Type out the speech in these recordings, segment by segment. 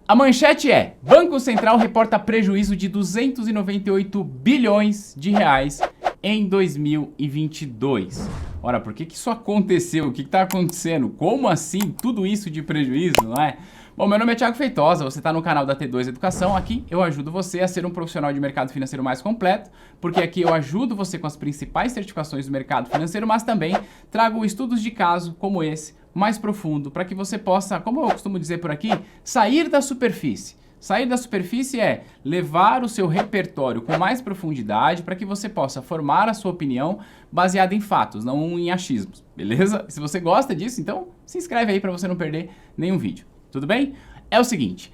A manchete é: Banco Central reporta prejuízo de 298 bilhões de reais em 2022. Ora, por que isso aconteceu? O que está acontecendo? Como assim tudo isso de prejuízo, não é? Bom, meu nome é Thiago Feitosa, você está no canal da T2 Educação. Aqui eu ajudo você a ser um profissional de mercado financeiro mais completo, porque aqui eu ajudo você com as principais certificações do mercado financeiro, mas também trago estudos de caso como esse, mais profundo, para que você possa, como eu costumo dizer por aqui, sair da superfície. Sair da superfície é levar o seu repertório com mais profundidade para que você possa formar a sua opinião baseada em fatos, não em achismos, beleza? Se você gosta disso, então se inscreve aí para você não perder nenhum vídeo, tudo bem? É o seguinte,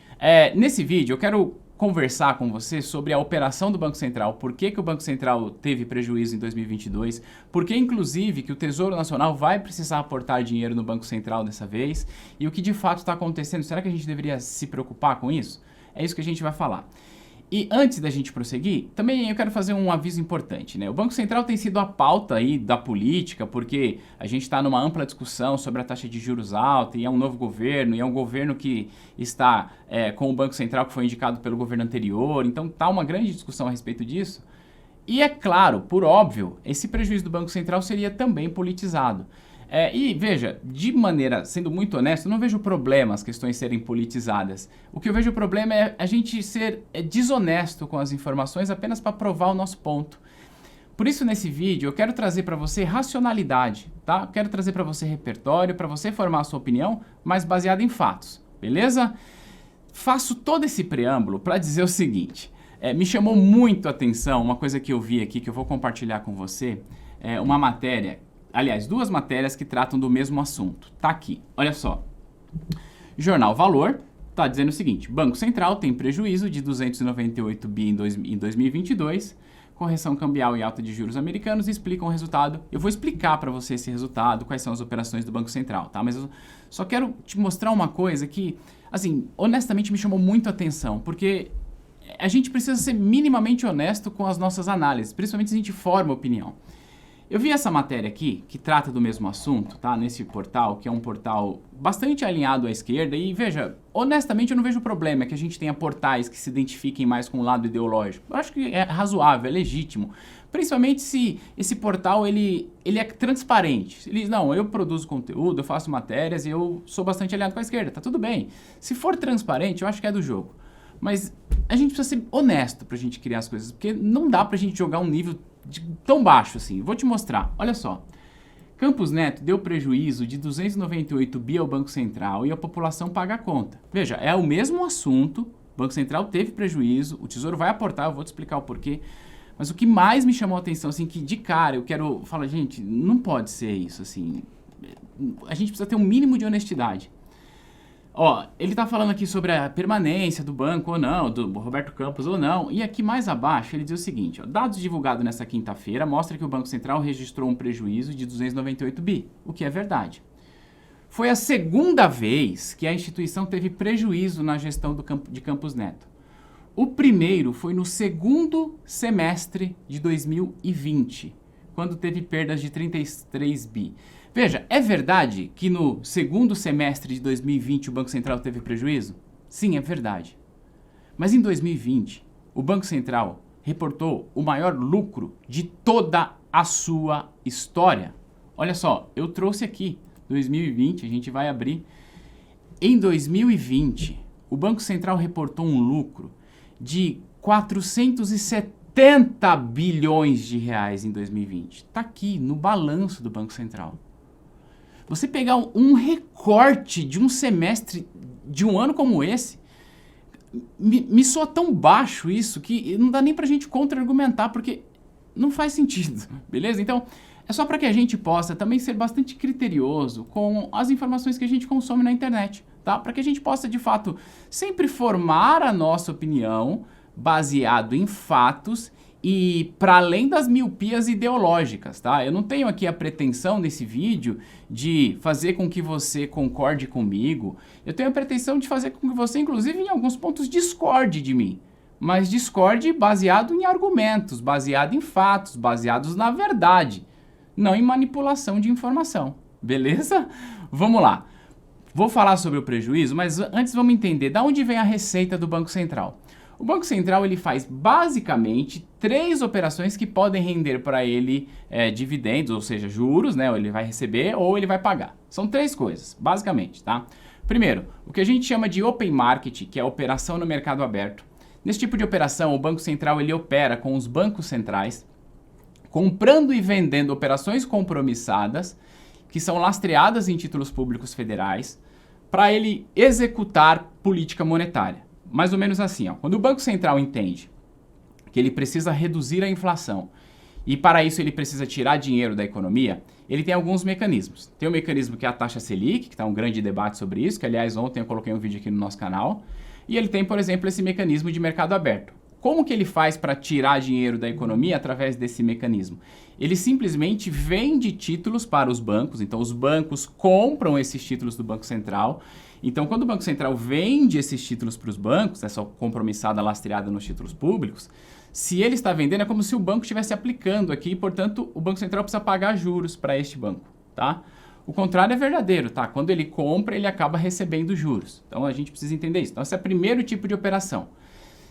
nesse vídeo eu quero conversar com você sobre a operação do Banco Central, por que o Banco Central teve prejuízo em 2022, por que inclusive que o Tesouro Nacional vai precisar aportar dinheiro no Banco Central dessa vez e o que de fato está acontecendo. Será que a gente deveria se preocupar com isso? É isso que a gente vai falar. E antes da gente prosseguir, também eu quero fazer um aviso importante, né? O Banco Central tem sido a pauta aí da política, porque a gente está numa ampla discussão sobre a taxa de juros alta, e é um novo governo, e é um governo que está com o Banco Central que foi indicado pelo governo anterior, então está uma grande discussão a respeito disso. E é claro, por óbvio, esse prejuízo do Banco Central seria também politizado. E veja, de maneira, sendo muito honesto, eu não vejo problema as questões serem politizadas. O que eu vejo problema é a gente ser desonesto com as informações apenas para provar o nosso ponto. Por isso, nesse vídeo, eu quero trazer para você racionalidade, tá? Quero trazer para você repertório, para você formar a sua opinião, mas baseada em fatos, beleza? Faço todo esse preâmbulo para dizer o seguinte, me chamou muito a atenção uma coisa que eu vi aqui, que eu vou compartilhar com você, uma matéria. Aliás, duas matérias que tratam do mesmo assunto. Tá aqui, olha só. Jornal Valor tá dizendo o seguinte: Banco Central tem prejuízo de 298 bi em 2022, correção cambial e alta de juros americanos explicam o resultado. Eu vou explicar para você esse resultado, quais são as operações do Banco Central, tá? Mas eu só quero te mostrar uma coisa que, assim, honestamente me chamou muito a atenção, porque a gente precisa ser minimamente honesto com as nossas análises, principalmente se a gente forma opinião. Eu vi essa matéria aqui, que trata do mesmo assunto, tá? Nesse portal, que é um portal bastante alinhado à esquerda. E veja, honestamente eu não vejo problema que a gente tenha portais que se identifiquem mais com o lado ideológico. Eu acho que é razoável, é legítimo. Principalmente se esse portal ele é transparente. Ele diz, não, eu produzo conteúdo, eu faço matérias e eu sou bastante alinhado com a esquerda. Tá tudo bem. Se for transparente, eu acho que é do jogo. Mas a gente precisa ser honesto pra gente criar as coisas, porque não dá pra gente jogar um nível tão baixo assim. Vou te mostrar, olha só. Campos Neto deu prejuízo de 298 bi ao Banco Central e a população paga a conta. Veja, é o mesmo assunto, o Banco Central teve prejuízo, o Tesouro vai aportar, eu vou te explicar o porquê. Mas o que mais me chamou a atenção, assim, que de cara eu quero falar, gente, não pode ser isso, assim. A gente precisa ter um mínimo de honestidade. Ó, ele tá falando aqui sobre a permanência do banco ou não, do Roberto Campos ou não, e aqui mais abaixo ele diz o seguinte, ó, dados divulgados nesta quinta-feira mostram que o Banco Central registrou um prejuízo de 298 bi, o que é verdade. Foi a segunda vez que a instituição teve prejuízo na gestão de Campos Neto. O primeiro foi no segundo semestre de 2020, quando teve perdas de 33 bi. Veja, é verdade que no segundo semestre de 2020 o Banco Central teve prejuízo? Sim, é verdade. Mas em 2020, o Banco Central reportou o maior lucro de toda a sua história. Olha só, eu trouxe aqui 2020, a gente vai abrir. Em 2020, o Banco Central reportou um lucro de 470 bilhões de reais em 2020. Está aqui no balanço do Banco Central. Você pegar um recorte de um semestre, de um ano como esse, me soa tão baixo isso que não dá nem pra gente contra-argumentar, porque não faz sentido, beleza? Então, é só para que a gente possa também ser bastante criterioso com as informações que a gente consome na internet, tá? Para que a gente possa, de fato, sempre formar a nossa opinião baseado em fatos e para além das miopias ideológicas, tá? Eu não tenho aqui a pretensão nesse vídeo de fazer com que você concorde comigo. Eu tenho a pretensão de fazer com que você, inclusive, em alguns pontos, discorde de mim. Mas discorde baseado em argumentos, baseado em fatos, baseados na verdade, não em manipulação de informação. Beleza? Vamos lá. Vou falar sobre o prejuízo, mas antes vamos entender de onde vem a receita do Banco Central. O Banco Central ele faz basicamente 3 operações que podem render para ele dividendos, ou seja, juros, né? Ou ele vai receber ou ele vai pagar. São 3 coisas, basicamente, tá? Primeiro, o que a gente chama de open market, que é a operação no mercado aberto. Nesse tipo de operação, o Banco Central ele opera com os bancos centrais, comprando e vendendo operações compromissadas, que são lastreadas em títulos públicos federais, para ele executar política monetária. Mais ou menos assim, ó. Quando o Banco Central entende que ele precisa reduzir a inflação e para isso ele precisa tirar dinheiro da economia, ele tem alguns mecanismos. Tem um mecanismo que é a taxa Selic, que está um grande debate sobre isso, que aliás ontem eu coloquei um vídeo aqui no nosso canal, e ele tem, por exemplo, esse mecanismo de mercado aberto. Como que ele faz para tirar dinheiro da economia através desse mecanismo? Ele simplesmente vende títulos para os bancos, então os bancos compram esses títulos do Banco Central. Então, quando o Banco Central vende esses títulos para os bancos, essa compromissada lastreada nos títulos públicos, se ele está vendendo é como se o banco estivesse aplicando aqui, e, portanto, o Banco Central precisa pagar juros para este banco, tá? O contrário é verdadeiro, tá? Quando ele compra, ele acaba recebendo juros. Então, a gente precisa entender isso. Então, esse é o primeiro tipo de operação.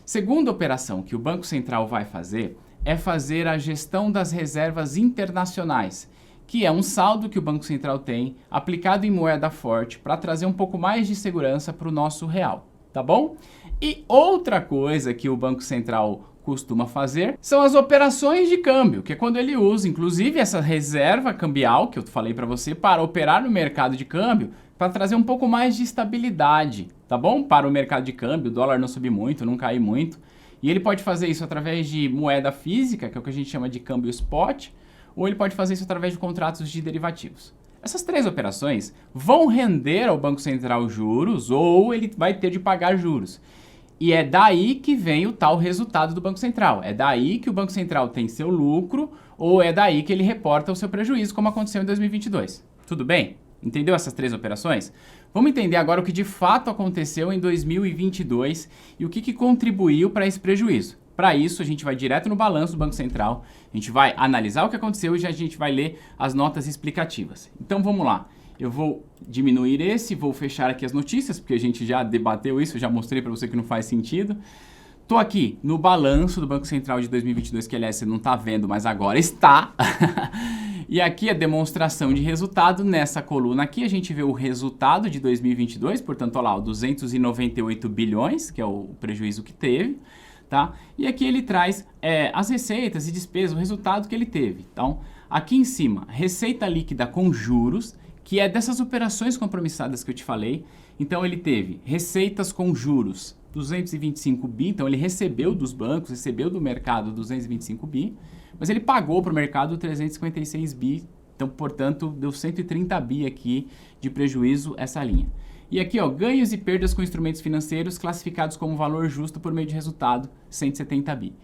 Segunda operação que o Banco Central vai fazer é fazer a gestão das reservas internacionais, que é um saldo que o Banco Central tem aplicado em moeda forte para trazer um pouco mais de segurança para o nosso real, tá bom? E outra coisa que o Banco Central costuma fazer são as operações de câmbio, que é quando ele usa, inclusive, essa reserva cambial que eu falei para você para operar no mercado de câmbio, para trazer um pouco mais de estabilidade, tá bom? Para o mercado de câmbio, o dólar não subir muito, não cair muito. E ele pode fazer isso através de moeda física, que é o que a gente chama de câmbio spot, ou ele pode fazer isso através de contratos de derivativos. Essas 3 operações vão render ao Banco Central juros ou ele vai ter de pagar juros. E é daí que vem o tal resultado do Banco Central. É daí que o Banco Central tem seu lucro ou é daí que ele reporta o seu prejuízo, como aconteceu em 2022. Tudo bem? Entendeu essas 3 operações? Vamos entender agora o que de fato aconteceu em 2022 e o que contribuiu para esse prejuízo. Para isso, a gente vai direto no balanço do Banco Central, a gente vai analisar o que aconteceu e já a gente vai ler as notas explicativas. Então vamos lá, eu vou diminuir esse, vou fechar aqui as notícias, porque a gente já debateu isso, eu já mostrei para você que não faz sentido. Estou aqui no balanço do Banco Central de 2022, que aliás você não está vendo, mas agora está. E aqui a demonstração de resultado, nessa coluna aqui a gente vê o resultado de 2022, portanto, olha lá, o 298 bilhões, que é o prejuízo que teve. Tá? E aqui ele traz as receitas e despesas, o resultado que ele teve. Então, aqui em cima, receita líquida com juros, que é dessas operações compromissadas que eu te falei. Então, ele teve receitas com juros, 225 bi, então ele recebeu dos bancos, recebeu do mercado 225 bi, mas ele pagou para o mercado 356 bi, então, portanto, deu 130 bi aqui de prejuízo essa linha. E aqui, ó, ganhos e perdas com instrumentos financeiros classificados como valor justo por meio de resultado, 170 bi.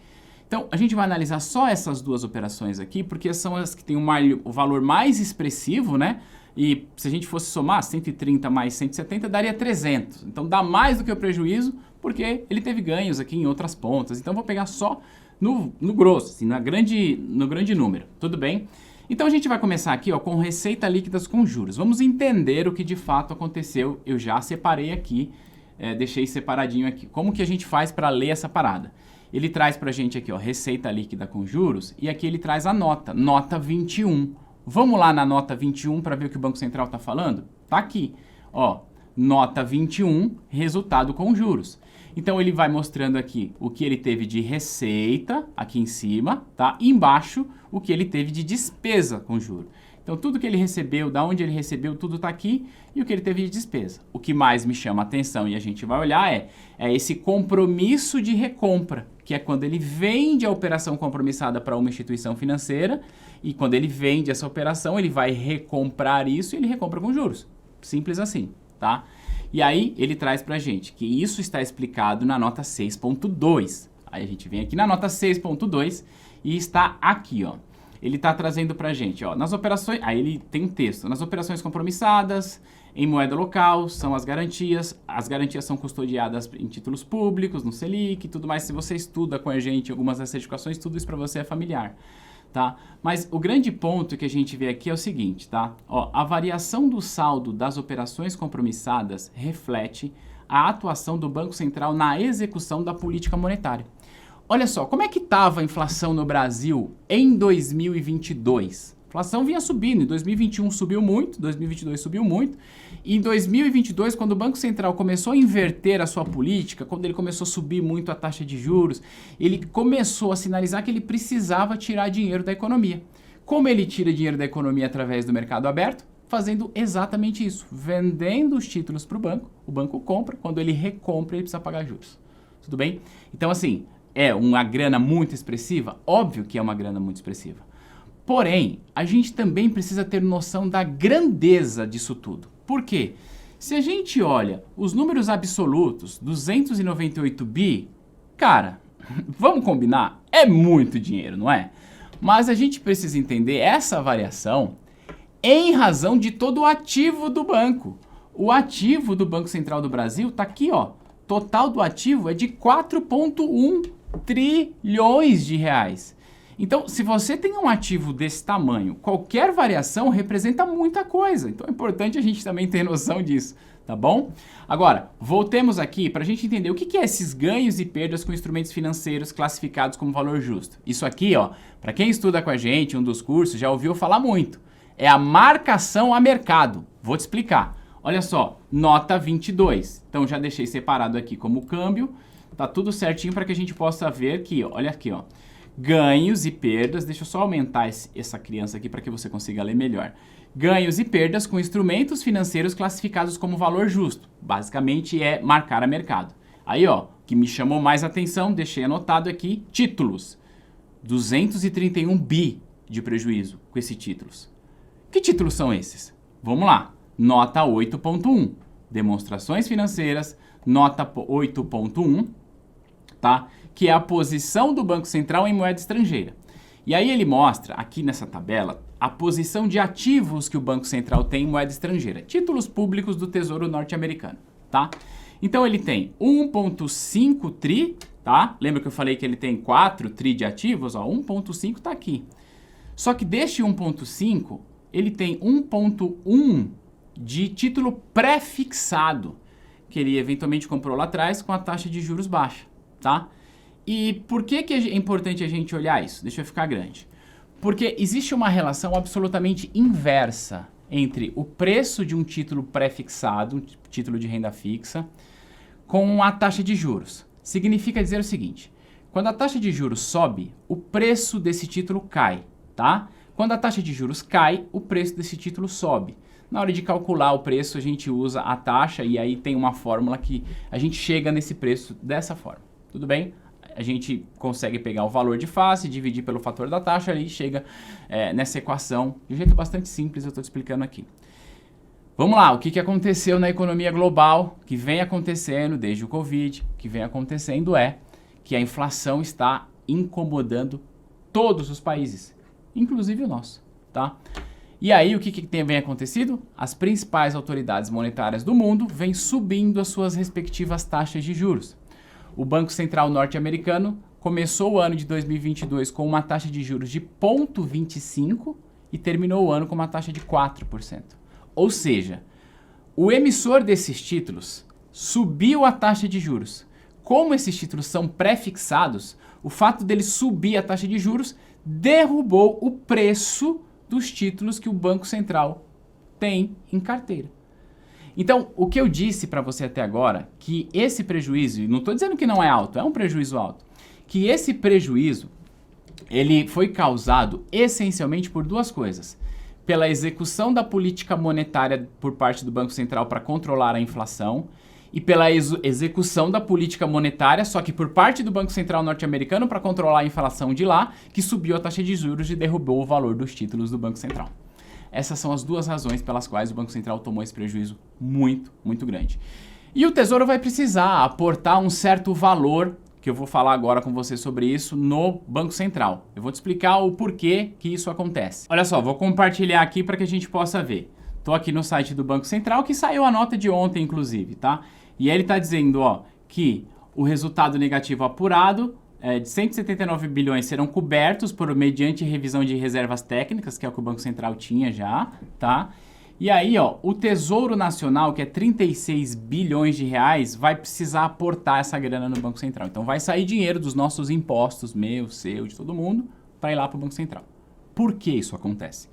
Então, a gente vai analisar só essas 2 operações aqui, porque são as que têm o valor mais expressivo, né? E se a gente fosse somar 130 mais 170, daria 300. Então, dá mais do que o prejuízo, porque ele teve ganhos aqui em outras pontas. Então, vou pegar só no grosso, assim, no grande número. Tudo bem? Então a gente vai começar aqui, ó, com receita líquidas com juros. Vamos entender o que de fato aconteceu. Eu já separei aqui, deixei separadinho aqui. Como que a gente faz para ler essa parada? Ele traz para a gente aqui, ó, receita líquida com juros e aqui ele traz a nota 21. Vamos lá na nota 21 para ver o que o Banco Central está falando? Tá aqui, ó, nota 21, resultado com juros. Então ele vai mostrando aqui o que ele teve de receita, aqui em cima, tá? E embaixo, o que ele teve de despesa com juros. Então tudo que ele recebeu, da onde ele recebeu, tudo tá aqui, e o que ele teve de despesa. O que mais me chama a atenção e a gente vai olhar é esse compromisso de recompra, que é quando ele vende a operação compromissada para uma instituição financeira, e quando ele vende essa operação, ele vai recomprar isso e ele recompra com juros. Simples assim, tá? E aí ele traz pra gente que isso está explicado na nota 6.2. Aí a gente vem aqui na nota 6.2 e está aqui, ó. Ele está trazendo pra gente, ó, nas operações, aí ele tem um texto, nas operações compromissadas, em moeda local, são as garantias são custodiadas em títulos públicos, no Selic e tudo mais. Se você estuda com a gente algumas das certificações, tudo isso para você é familiar. tá? Mas o grande ponto que a gente vê aqui é o seguinte, tá? Ó, a variação do saldo das operações compromissadas reflete a atuação do Banco Central na execução da política monetária. Olha só, como é que estava a inflação no Brasil em 2022? A inflação vinha subindo, em 2021 subiu muito, 2022 subiu muito, e em 2022, quando o Banco Central começou a inverter a sua política, quando ele começou a subir muito a taxa de juros, ele começou a sinalizar que ele precisava tirar dinheiro da economia. Como ele tira dinheiro da economia através do mercado aberto? Fazendo exatamente isso, vendendo os títulos para o banco compra, quando ele recompra ele precisa pagar juros. Tudo bem? Então assim, é uma grana muito expressiva? Óbvio que é uma grana muito expressiva. Porém, a gente também precisa ter noção da grandeza disso tudo. Por quê? Se a gente olha os números absolutos, 298 bi, cara, vamos combinar? É muito dinheiro, não é? Mas a gente precisa entender essa variação em razão de todo o ativo do banco. O ativo do Banco Central do Brasil está aqui, ó. Total do ativo é de 4,1 trilhões de reais. Então, se você tem um ativo desse tamanho, qualquer variação representa muita coisa. Então, é importante a gente também ter noção disso, tá bom? Agora, voltemos aqui para a gente entender o que é esses ganhos e perdas com instrumentos financeiros classificados como valor justo. Isso aqui, ó, para quem estuda com a gente, um dos cursos, já ouviu falar muito. É a marcação a mercado. Vou te explicar. Olha só, nota 22. Então, já deixei separado aqui como câmbio. Tá tudo certinho para que a gente possa ver aqui, ó. Olha aqui, ó. Ganhos e perdas, deixa eu só aumentar essa criança aqui para que você consiga ler melhor. Ganhos e perdas com instrumentos financeiros classificados como valor justo. Basicamente é marcar a mercado. Aí, ó, que me chamou mais atenção, deixei anotado aqui, títulos. 231 bi de prejuízo com esses títulos. Que títulos são esses? Vamos lá. Nota 8.1. Demonstrações financeiras, nota 8.1, tá? Que é a posição do Banco Central em moeda estrangeira. E aí ele mostra, aqui nessa tabela, a posição de ativos que o Banco Central tem em moeda estrangeira. Títulos públicos do Tesouro Norte-Americano, tá? Então ele tem 1,5 tri, tá? Lembra que eu falei que ele tem 4 tri de ativos? Ó, 1,5 tá aqui. Só que deste 1,5, ele tem 1,1 de título pré-fixado, que ele eventualmente comprou lá atrás com a taxa de juros baixa, tá? E por que é importante a gente olhar isso? Deixa eu ficar grande. Porque existe uma relação absolutamente inversa entre o preço de um título pré-fixado, um título de renda fixa, com a taxa de juros. Significa dizer o seguinte, quando a taxa de juros sobe, o preço desse título cai, tá? Quando a taxa de juros cai, o preço desse título sobe. Na hora de calcular o preço, a gente usa a taxa e aí tem uma fórmula que a gente chega nesse preço dessa forma. Tudo bem? A gente consegue pegar o valor de face, dividir pelo fator da taxa e chega nessa equação de um jeito bastante simples, eu estou te explicando aqui. Vamos lá, o que aconteceu na economia global, que vem acontecendo desde o Covid, que vem acontecendo é que a inflação está incomodando todos os países, inclusive o nosso, tá? E aí, o que vem acontecido? As principais autoridades monetárias do mundo vêm subindo as suas respectivas taxas de juros. O Banco Central norte-americano começou o ano de 2022 com uma taxa de juros de 0,25% e terminou o ano com uma taxa de 4%. Ou seja, o emissor desses títulos subiu a taxa de juros. Como esses títulos são pré-fixados, o fato dele subir a taxa de juros derrubou o preço dos títulos que o Banco Central tem em carteira. Então, o que eu disse para você até agora, que esse prejuízo, e não estou dizendo que não é alto, é um prejuízo alto, que esse prejuízo, ele foi causado essencialmente por duas coisas. Pela execução da política monetária por parte do Banco Central para controlar a inflação e pela execução da política monetária, só que por parte do Banco Central norte-americano para controlar a inflação de lá, que subiu a taxa de juros e derrubou o valor dos títulos do Banco Central. Essas são as duas razões pelas quais o Banco Central tomou esse prejuízo muito, muito grande. E o Tesouro vai precisar aportar um certo valor, que eu vou falar agora com você sobre isso, no Banco Central. Eu vou te explicar o porquê que isso acontece. Olha só, vou compartilhar aqui para que a gente possa ver. Estou aqui no site do Banco Central, que saiu a nota de ontem, inclusive, tá? E ele está dizendo, ó, que o resultado negativo apurado de 179 bilhões serão cobertos mediante revisão de reservas técnicas, que é o que o Banco Central tinha já, tá? E aí, ó, o Tesouro Nacional, que é 36 bilhões de reais, vai precisar aportar essa grana no Banco Central. Então vai sair dinheiro dos nossos impostos, meu, seu, de todo mundo, para ir lá para o Banco Central. Por que isso acontece?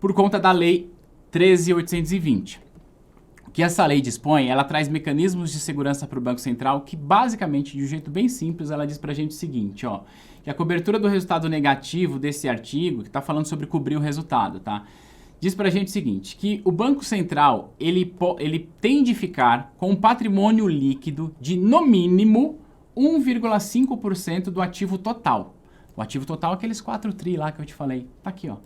Por conta da Lei 13.820. O que essa lei dispõe, ela traz mecanismos de segurança para o Banco Central que, basicamente, de um jeito bem simples, ela diz para a gente o seguinte, ó, que a cobertura do resultado negativo desse artigo, que está falando sobre cobrir o resultado, tá? Diz pra gente o seguinte, que o Banco Central, ele tem de ficar com um patrimônio líquido de, no mínimo, 1,5% do ativo total. O ativo total é aqueles 4 tri lá que eu te falei. Tá aqui, ó.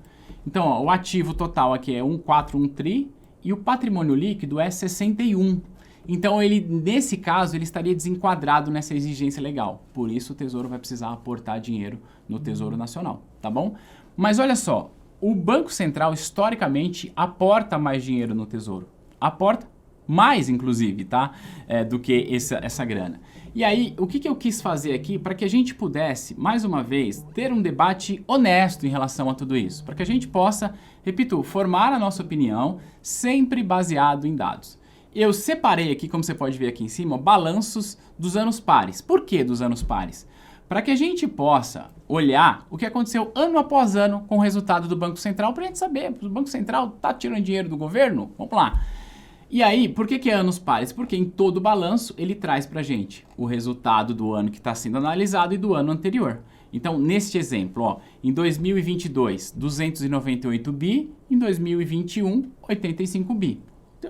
Então, ó, o ativo total aqui é 1,41 tri e o patrimônio líquido é 61. Então, nesse caso, ele estaria desenquadrado nessa exigência legal. Por isso, o Tesouro vai precisar aportar dinheiro no Tesouro Nacional, tá bom? Mas olha só, o Banco Central, historicamente, aporta mais dinheiro no Tesouro. Aporta mais, inclusive, tá? Do que essa grana. E aí, o que eu quis fazer aqui para que a gente pudesse, mais uma vez, ter um debate honesto em relação a tudo isso. Para que a gente possa, repito, formar a nossa opinião, sempre baseado em dados. Eu separei aqui, como você pode ver aqui em cima, balanços dos anos pares. Por que dos anos pares? Para que a gente possa olhar o que aconteceu ano após ano com o resultado do Banco Central, para a gente saber, o Banco Central está tirando dinheiro do governo? Vamos lá. E aí, por que é anos pares? Porque em todo balanço ele traz para a gente o resultado do ano que está sendo analisado e do ano anterior. Então, neste exemplo, ó, em 2022, 298 bi, em 2021, 85 bi.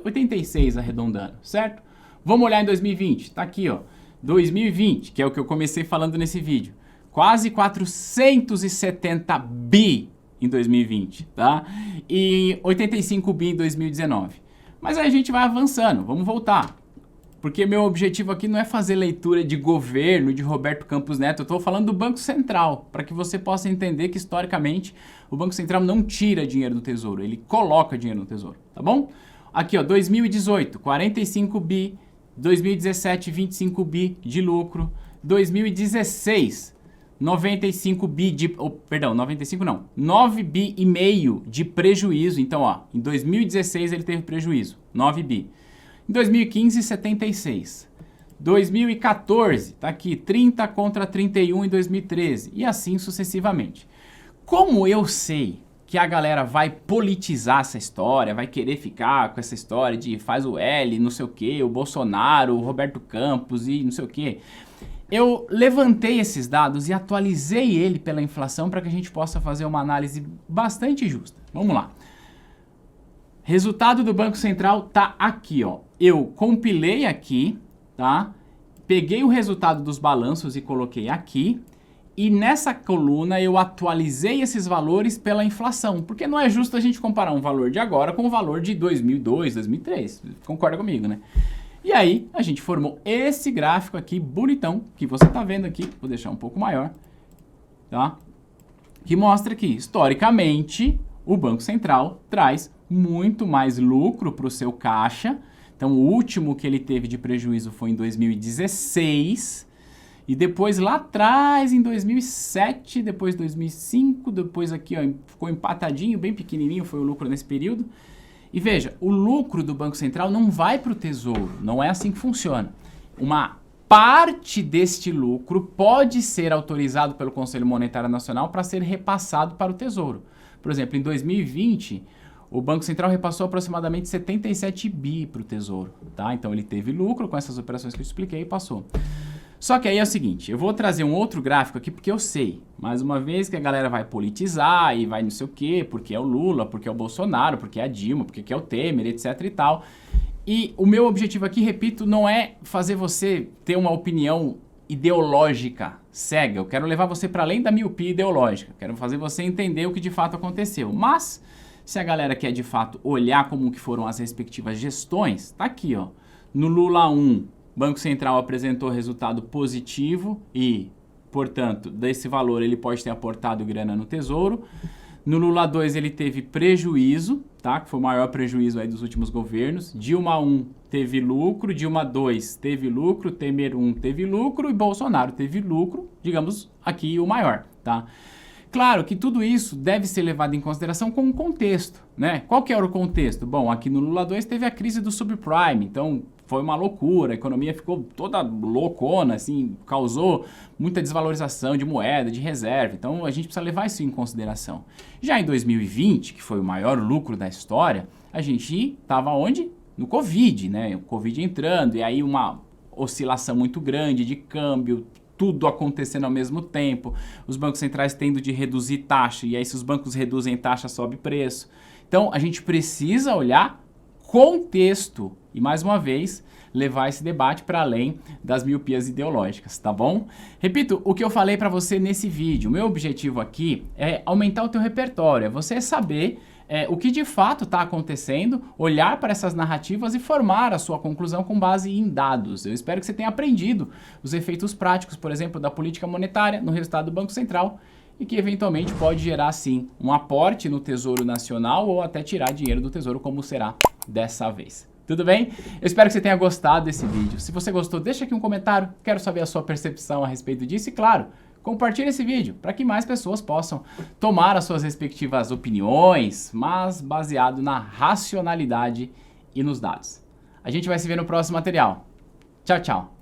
86 arredondando, certo? Vamos olhar em 2020, tá aqui, ó. 2020, que é o que eu comecei falando nesse vídeo, quase 470 bi em 2020, tá? E 85 bi em 2019. Mas aí a gente vai avançando, vamos voltar. Porque meu objetivo aqui não é fazer leitura de governo, de Roberto Campos Neto, eu estou falando do Banco Central, para que você possa entender que historicamente o Banco Central não tira dinheiro do Tesouro, ele coloca dinheiro no Tesouro, tá bom? Aqui, ó, 2018, 45 bi, 2017, 25 bi de lucro. 2016, 95 bi de... Oh, perdão, 95 não. 9 bi e meio de prejuízo. Então, ó, em 2016 ele teve prejuízo. 9 bi. Em 2015, 76. 2014, tá aqui, 30 contra 31 em 2013. E assim sucessivamente. Como eu sei que a galera vai politizar essa história, vai querer ficar com essa história de faz o L, não sei o que, o Bolsonaro, o Roberto Campos e não sei o que. Eu levantei esses dados e atualizei ele pela inflação para que a gente possa fazer uma análise bastante justa. Vamos lá. Resultado do Banco Central tá aqui, ó. Eu compilei aqui, tá? Peguei o resultado dos balanços e coloquei aqui. E nessa coluna eu atualizei esses valores pela inflação, porque não é justo a gente comparar um valor de agora com o valor de 2002, 2003, concorda comigo, né? E aí a gente formou esse gráfico aqui bonitão, que você tá vendo aqui, vou deixar um pouco maior, tá? Que mostra que, historicamente, o Banco Central traz muito mais lucro para o seu caixa. Então o último que ele teve de prejuízo foi em 2016, e depois lá atrás, em 2007, depois 2005, depois aqui, ó, ficou empatadinho, bem pequenininho foi o lucro nesse período. E veja, o lucro do Banco Central não vai para o Tesouro, não é assim que funciona. Uma parte deste lucro pode ser autorizado pelo Conselho Monetário Nacional para ser repassado para o Tesouro. Por exemplo, em 2020, o Banco Central repassou aproximadamente 77 bi para o Tesouro, tá? Então ele teve lucro com essas operações que eu expliquei e passou. Só que aí é o seguinte, eu vou trazer um outro gráfico aqui porque eu sei, mais uma vez, que a galera vai politizar e vai não sei o quê, porque é o Lula, porque é o Bolsonaro, porque é a Dilma, porque é o Temer, etc e tal. E o meu objetivo aqui, repito, não é fazer você ter uma opinião ideológica cega. Eu quero levar você para além da miopia ideológica. Quero fazer você entender o que de fato aconteceu. Mas, se a galera quer de fato olhar como que foram as respectivas gestões, tá aqui, ó. No Lula 1, Banco Central apresentou resultado positivo e, portanto, desse valor ele pode ter aportado grana no Tesouro. No Lula 2 ele teve prejuízo, tá? Que foi o maior prejuízo aí dos últimos governos. Dilma 1 teve lucro, Dilma 2 teve lucro, Temer 1 teve lucro e Bolsonaro teve lucro, digamos, aqui o maior, tá? Claro que tudo isso deve ser levado em consideração com um contexto, né? Qual que era o contexto? Bom, aqui no Lula 2 teve a crise do subprime, então foi uma loucura, a economia ficou toda loucona, assim, causou muita desvalorização de moeda, de reserva, então a gente precisa levar isso em consideração. Já em 2020, que foi o maior lucro da história, a gente estava onde? No Covid, né? O Covid entrando, e aí uma oscilação muito grande de câmbio, tudo acontecendo ao mesmo tempo, os bancos centrais tendo de reduzir taxa, e aí se os bancos reduzem taxa, sobe preço. Então, a gente precisa olhar contexto e, mais uma vez, levar esse debate para além das miopias ideológicas, tá bom? Repito, o que eu falei para você nesse vídeo, o meu objetivo aqui é aumentar o teu repertório, é você saber o que de fato está acontecendo, olhar para essas narrativas e formar a sua conclusão com base em dados. Eu espero que você tenha aprendido os efeitos práticos, por exemplo, da política monetária no resultado do Banco Central e que eventualmente pode gerar sim um aporte no Tesouro Nacional ou até tirar dinheiro do Tesouro, como será dessa vez. Tudo bem? Eu espero que você tenha gostado desse vídeo. Se você gostou, deixa aqui um comentário, quero saber a sua percepção a respeito disso e, claro, compartilhe esse vídeo para que mais pessoas possam tomar as suas respectivas opiniões, mas baseado na racionalidade e nos dados. A gente vai se ver no próximo material. Tchau, tchau!